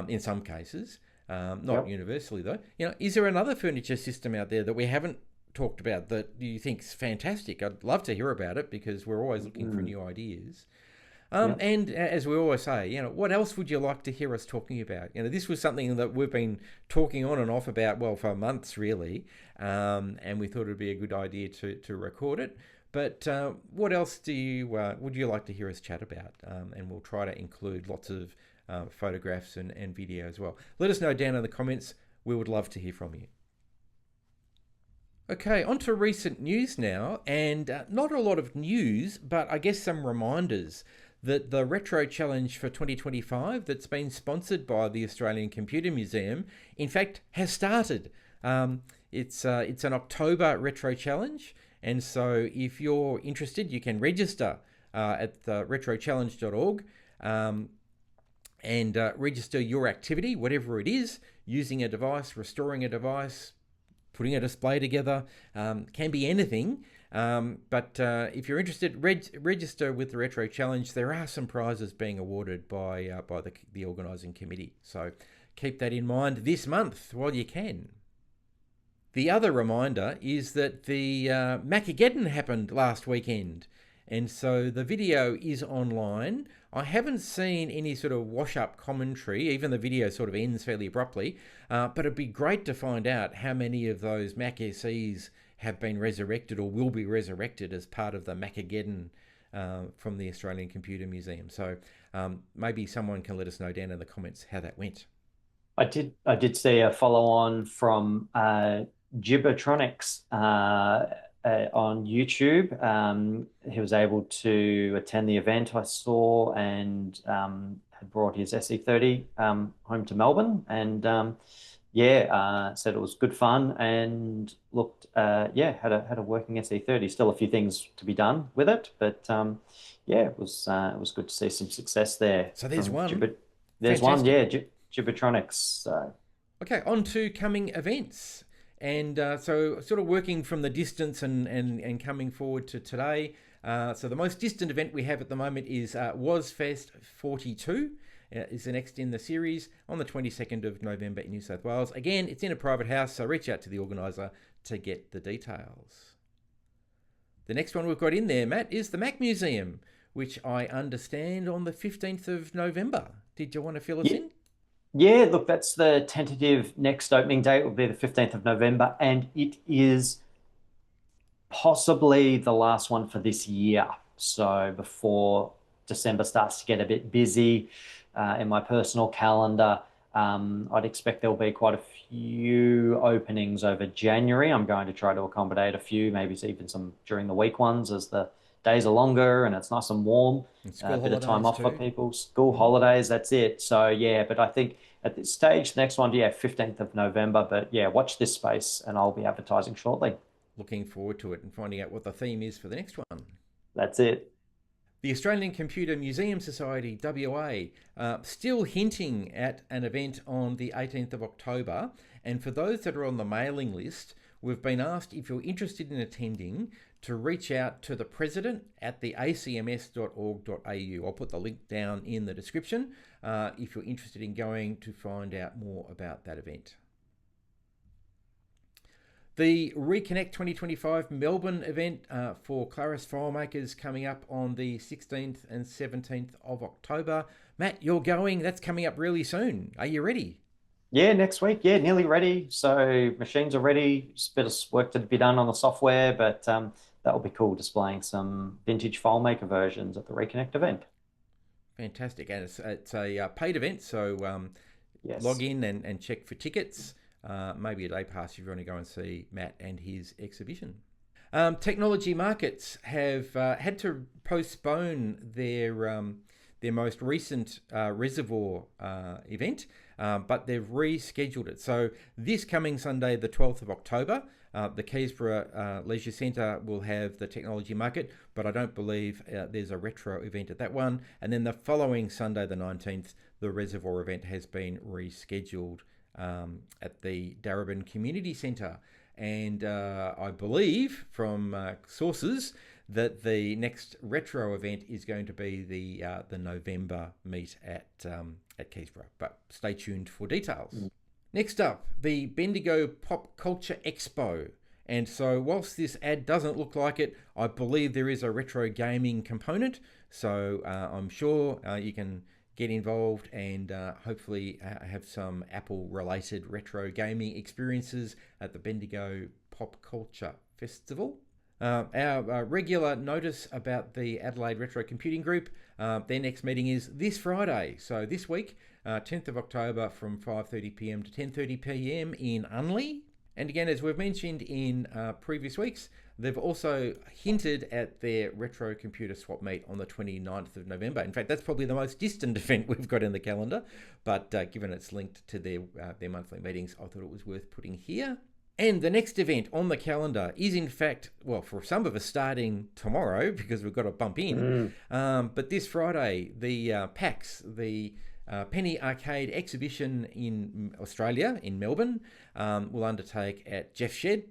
B: in some cases. Not universally though. Is there another furniture system out there that we haven't talked about that you think's fantastic? I'd love to hear about it because we're always looking for new ideas. And as we always say, what else would you like to hear us talking about? This was something that we've been talking on and off about, well, for months really, and we thought it'd be a good idea to record it. But what else would you like to hear us chat about? And we'll try to include lots of photographs and video as well. Let us know down in the comments. We would love to hear from you. Okay, on to recent news now, and not a lot of news, but I guess some reminders that the Retro Challenge for 2025 that's been sponsored by the Australian Computer Museum, in fact, has started. It's an October Retro Challenge, and so if you're interested, you can register at retrochallenge.org and register your activity, whatever it is, using a device, restoring a device, putting a display together, can be anything. But if you're interested, register with the Retro Challenge. There are some prizes being awarded by the organising committee. So keep that in mind this month while you can. The other reminder is that the Macageddon happened last weekend. And so the video is online. I haven't seen any sort of wash-up commentary. Even the video sort of ends fairly abruptly. But it'd be great to find out how many of those Mac SEs have been resurrected or will be resurrected as part of the Macageddon from the Australian Computer Museum. So maybe someone can let us know down in the comments how that went.
C: I did see a follow-on from Gibbertronics on YouTube. He was able to attend the event I saw and had brought his SE30 home to Melbourne and said it was good fun and looked had a working SE30. Still a few things to be done with it, but it was good to see some success there.
B: So there's one.
C: There's Fantastic. One, Gibbertronics. So.
B: Okay, on to coming events. And so sort of working from the distance and coming forward to today. So the most distant event we have at the moment is WasFest 42 is the next in the series on the 22nd of November in New South Wales. Again, it's in a private house, so reach out to the organiser to get the details. The next one we've got in there, Matt, is the Mac Museum, which I understand on the 15th of November. Did you want to fill us in?
C: Yeah, look, that's the tentative next opening date will be the 15th of November, and it is possibly the last one for this year. So before December starts to get a bit busy in my personal calendar, I'd expect there'll be quite a few openings over January. I'm going to try to accommodate a few, maybe even some during the week ones as the days are longer and it's nice and warm. A bit of time off for people. School holidays, that's it. So, but I think at this stage, the next one, 15th of November. But, watch this space and I'll be advertising shortly.
B: Looking forward to it and finding out what the theme is for the next one.
C: That's it.
B: The Australian Computer Museum Society, WA, still hinting at an event on the 18th of October. And for those that are on the mailing list, we've been asked if you're interested in attending to reach out to the president at the acms.org.au. I'll put the link down in the description if you're interested in going to find out more about that event. The Reconnect 2025 Melbourne event for Claris FileMakers coming up on the 16th and 17th of October. Matt, you're going. That's coming up really soon. Are you ready?
C: Yeah, next week. Yeah, nearly ready. So machines are ready. Just a bit of work to be done on the software, but that will be cool displaying some vintage FileMaker versions at the Reconnect event.
B: Fantastic. And it's a paid event, so log in and check for tickets. Maybe a day pass if you want to go and see Matt and his exhibition. Technology markets have had to postpone their their most recent Reservoir event, but they've rescheduled it. So this coming Sunday, the 12th of October, the Keysborough Leisure Centre will have the technology market, but I don't believe there's a retro event at that one. And then the following Sunday, the 19th, the Reservoir event has been rescheduled at the Darebin Community Centre. And I believe from sources that the next retro event is going to be the November meet at Keysborough. But stay tuned for details. Next up, the Bendigo Pop Culture Expo. And so whilst this ad doesn't look like it, I believe there is a retro gaming component. So I'm sure you can get involved and hopefully have some Apple-related retro gaming experiences at the Bendigo Pop Culture Festival. Our regular notice about the Adelaide Retro Computing Group, their next meeting is this Friday. So this week, 10th of October from 5:30pm to 10:30pm in Unley. And again, as we've mentioned in previous weeks, they've also hinted at their retro computer swap meet on the 29th of November. In fact, that's probably the most distant event we've got in the calendar. But given it's linked to their monthly meetings, I thought it was worth putting here. And the next event on the calendar is, in fact, well, for some of us starting tomorrow because we've got to bump in. But this Friday, the PAX, the Penny Arcade exhibition in Australia, in Melbourne, will undertake at Jeff Shed.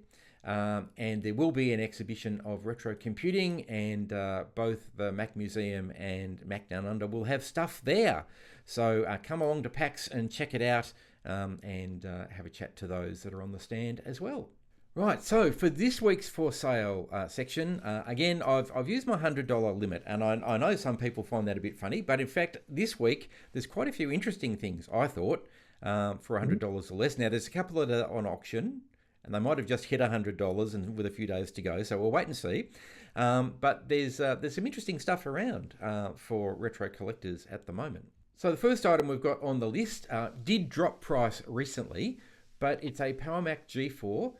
B: And there will be an exhibition of retro computing, and both the Mac Museum and Macdownunder will have stuff there. So come along to PAX and check it out. And have a chat to those that are on the stand as well. Right, so for this week's for sale section, again, I've used my $100 limit, and I know some people find that a bit funny, but in fact, this week, there's quite a few interesting things, I thought, for $100 or less. Now, there's a couple that are on auction, and they might have just hit $100 and with a few days to go, so we'll wait and see. But there's some interesting stuff around for retro collectors at the moment. So the first item we've got on the list did drop price recently, but it's a Power Mac G4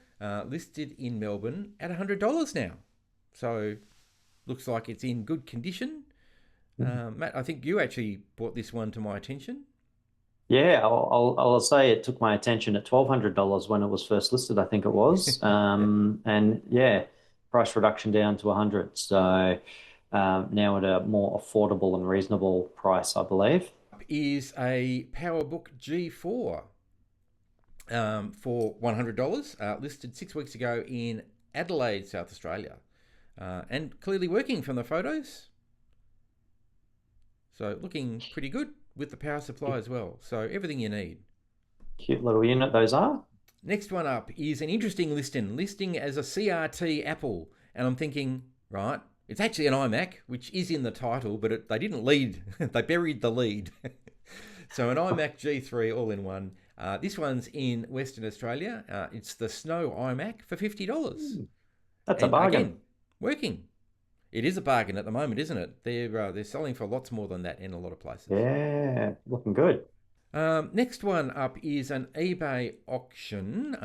B: listed in Melbourne at $100 now. So looks like it's in good condition. Matt, I think you actually brought this one to my attention.
C: Yeah, I'll say it took my attention at $1,200 when it was first listed, I think it was. And yeah, price reduction down to 100. So now at a more affordable and reasonable price, I believe.
B: Is a PowerBook G4 for $100, listed 6 weeks ago in Adelaide, South Australia, and clearly working from the photos. So looking pretty good with the power supply as well. So everything you need.
C: Cute little unit those are.
B: Next one up is an interesting listing as a CRT Apple, and I'm thinking, right, it's actually an iMac, which is in the title, but they didn't lead. They buried the lead. So an iMac G3 all-in-one. This one's in Western Australia. It's the Snow iMac for $50.
C: That's a bargain.
B: Again, working. It is a bargain at the moment, isn't it? They're selling for lots more than that in a lot of places.
C: Yeah, looking good.
B: Next one up is an eBay auction.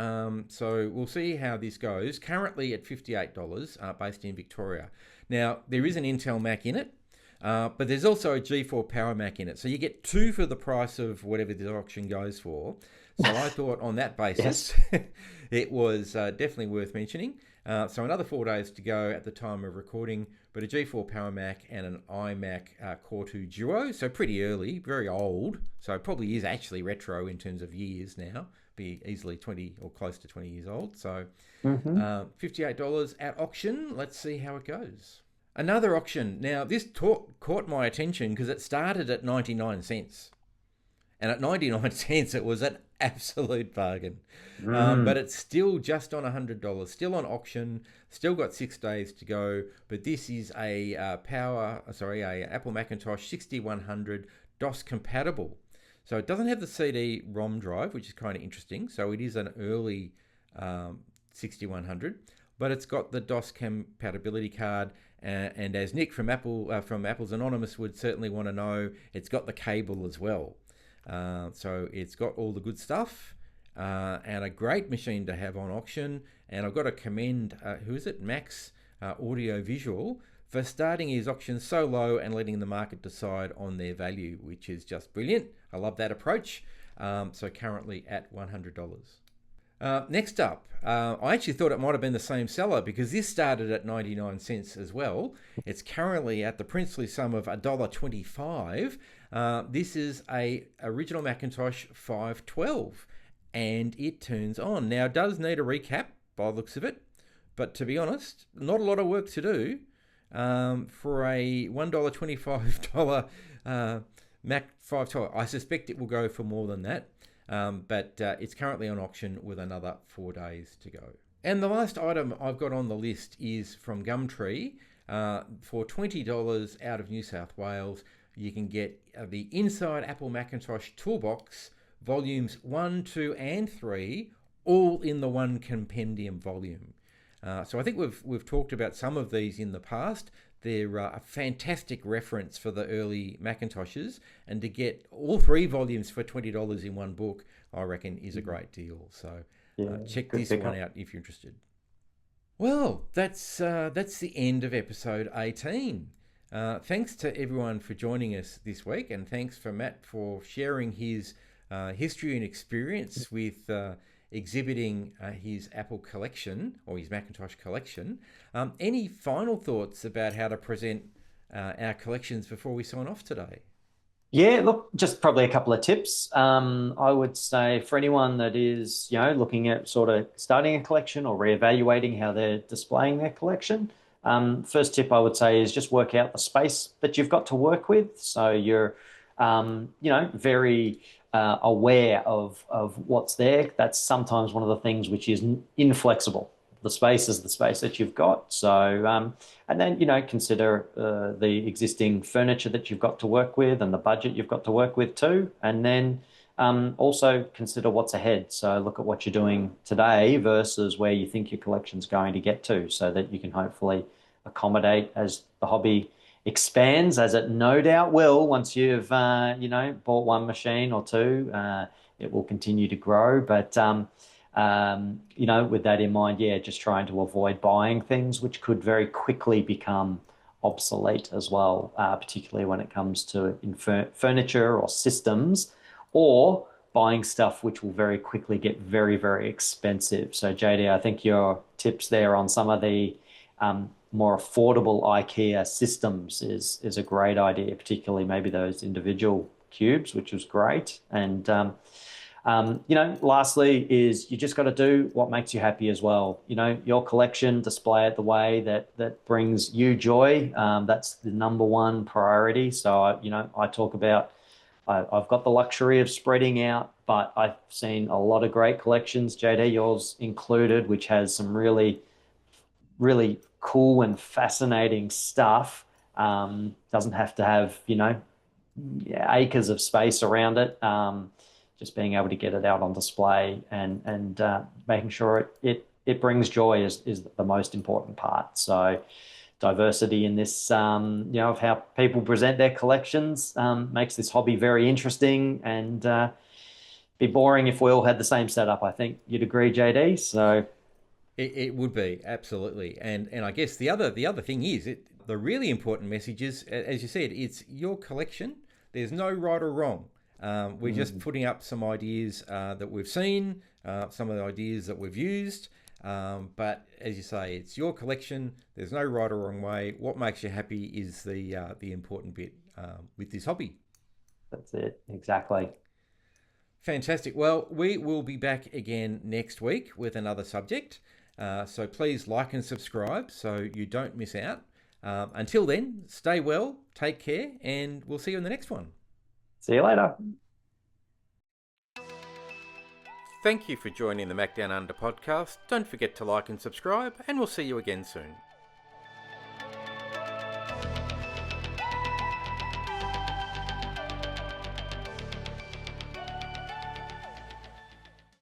B: So we'll see how this goes. Currently at $58, based in Victoria. Now, there is an Intel Mac in it, but there's also a G4 Power Mac in it. So you get two for the price of whatever the auction goes for. So I thought on that basis, it was definitely worth mentioning. So another 4 days to go at the time of recording, but a G4 Power Mac and an iMac Core 2 Duo. So pretty early, very old. So it probably is actually retro in terms of years now. Be easily 20 or close to 20 years old. So $58 at auction. Let's see how it goes. Another auction. Now, this caught my attention because it started at 99 cents. And at 99 cents, it was an absolute bargain. But it's still just on $100, still on auction, still got 6 days to go. But this is a Apple Macintosh 6100 DOS compatible. So it doesn't have the CD-ROM drive, which is kind of interesting. So it is an early 6100, but it's got the DOS compatibility card. And as Nick from Apple's Anonymous would certainly want to know, it's got the cable as well. So it's got all the good stuff and a great machine to have on auction. And I've got to commend, who is it? Max Audio Visual for starting his auctions so low and letting the market decide on their value, which is just brilliant. I love that approach. So currently at $100. Next up, I actually thought it might have been the same seller because this started at 99 cents as well. It's currently at the princely sum of $1.25. This is a original Macintosh 512 and it turns on. Now it does need a recap by the looks of it, but to be honest, not a lot of work to do for a $1.25 Mac 512. I suspect it will go for more than that. But it's currently on auction with another 4 days to go. And the last item I've got on the list is from Gumtree. For $20 out of New South Wales, you can get the Inside Apple Macintosh Toolbox, volumes 1, 2, and 3, all in the one compendium volume. So I think we've talked about some of these in the past. They're a fantastic reference for the early Macintoshes, and to get all 3 volumes for $20 in one book, I reckon, is a great deal. So check this one out if you're interested. Well, that's the end of episode 18. Thanks to everyone for joining us this week, and thanks for Matt for sharing his history and experience with exhibiting his Apple collection or his Macintosh collection. Any final thoughts about how to present our collections before we sign off today?
C: Yeah, look, just probably a couple of tips. I would say for anyone that is, looking at sort of starting a collection or reevaluating how they're displaying their collection, first tip I would say is just work out the space that you've got to work with. So you're, very aware of what's there. That's sometimes one of the things which is inflexible. The space is the space that you've got. So, and then, consider the existing furniture that you've got to work with and the budget you've got to work with too. And then also consider what's ahead. So look at what you're doing today versus where you think your collection's going to get to, so that you can hopefully accommodate as the hobby expands, as it no doubt will once you've, bought one machine or two. It will continue to grow. But with that in mind, just trying to avoid buying things which could very quickly become obsolete as well, particularly when it comes to furniture or systems, or buying stuff which will very quickly get very, very expensive. So JD, I think your tips there on some of the more affordable IKEA systems is a great idea, particularly maybe those individual cubes, which was great. And lastly is you just got to do what makes you happy as well. Your collection, display it the way that brings you joy. That's the number one priority. So, I talk about, I've got the luxury of spreading out, but I've seen a lot of great collections, JD, yours included, which has some really, really cool and fascinating stuff. Doesn't have to have, acres of space around it. Just being able to get it out on display and making sure it brings joy is the most important part. So diversity in this, of how people present their collections makes this hobby very interesting, and be boring if we all had the same setup. I think you'd agree, JD. So
B: it would be, absolutely. And I guess the other thing is, the really important message is, as you said, it's your collection. There's no right or wrong. We're just putting up some ideas that we've seen, some of the ideas that we've used. But as you say, it's your collection. There's no right or wrong way. What makes you happy is the important bit with this hobby.
C: That's it. Exactly.
B: Fantastic. Well, we will be back again next week with another subject. So please like and subscribe so you don't miss out. Until then, stay well, take care, and we'll see you in the next one.
C: See you later.
B: Thank you for joining the Macdownunder Podcast. Don't forget to like and subscribe, and we'll see you again soon.